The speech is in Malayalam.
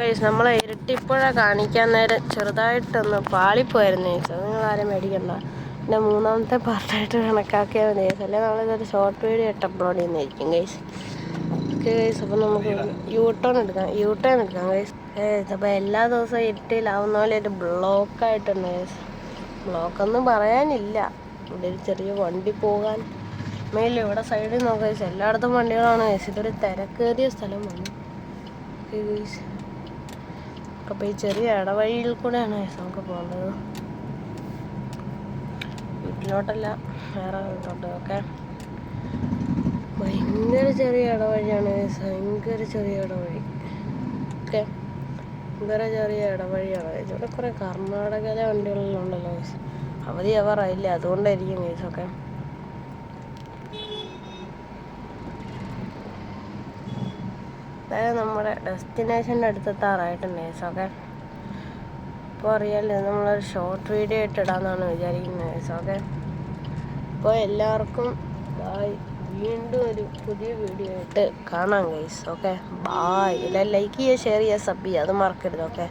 ഗൈസ് നമ്മളെ ഇരട്ടിപ്പുഴ കാണിക്കാൻ നേരം ചെറുതായിട്ടൊന്ന് പാളിപ്പോയായിരുന്നു ഗൈസ്. അത് നിങ്ങളാരും മേടിക്കണ്ട. പിന്നെ മൂന്നാമത്തെ പാർട്ടായിട്ട് കണക്കാക്കിയാൽ മതി ഗൈസ്. അല്ലെങ്കിൽ നമ്മളിതൊരു ഷോർട്ട് വീഡിയോ ആയിട്ട് അപ്ലോഡ് ചെയ്യുന്നതായിരിക്കും ഗൈസ്. ഓക്കെ ഗൈസ്, അപ്പം നമുക്ക് യൂ ടേൺ എടുക്കാം ഗൈസ്. അപ്പോൾ എല്ലാ ദിവസവും ഇരുട്ടിയിലാവുന്ന പോലെ ഒരു ബ്ലോക്കായിട്ടുണ്ട് ഗൈസ്. ബ്ലോക്കൊന്നും പറയാനില്ല. ഇവിടെ ഒരു ചെറിയ വണ്ടി പോകാൻ മേലിൽ ഇവിടെ സൈഡിൽ നോക്കാം ഗൈസ്. എല്ലായിടത്തും വണ്ടികളാണ് ഗൈസ്. ഇതൊരു തിരക്കേറിയ സ്ഥലമാണ് ഗൈസ്. അപ്പോൾ ഈ ചെറിയ ഇടവഴിയിൽ കൂടെയാണ് നമുക്ക് പോകേണ്ടത്. വീട്ടിലോട്ടല്ല, വേറെ വീട്ടിലോട്ട്. ഓക്കെ, ഭയങ്കര ചെറിയ ഇടവഴിയാണ്, ഭയങ്കര ചെറിയ ഇടവഴി. ഓക്കെ, ഭയങ്കര ചെറിയ ഇടവഴിയാണ്. ഇവിടെ കുറേ കർണാടകയിലെ വണ്ടികളെല്ലാം ഉണ്ടല്ലോ ഗൈസ്. അവധി ആവാറായില്ല, അതുകൊണ്ടായിരിക്കും ഗൈസ്. ഓക്കെ, അതായത് നമ്മുടെ ഡെസ്റ്റിനേഷൻ്റെ അടുത്തെത്താറായിട്ടുണ്ട് ഗൈസ്. ഓക്കെ, ഇപ്പോൾ അറിയാമല്ലോ, നമ്മളൊരു ഷോർട്ട് വീഡിയോ ആയിട്ട് ഇടാമെന്നാണ് വിചാരിക്കുന്നത് ഗൈസ്. ഓക്കെ, അപ്പോൾ എല്ലാവർക്കും ബായ്. വീണ്ടും ഒരു പുതിയ വീഡിയോ ആയിട്ട് കാണാം ഗൈസ്. Okay, bye. എല്ലാം ലൈക്ക് ചെയ്യുക, ഷെയർ ചെയ്യുക, സബ് ചെയ്യുക, അത് മറക്കരുത്. ഓക്കെ.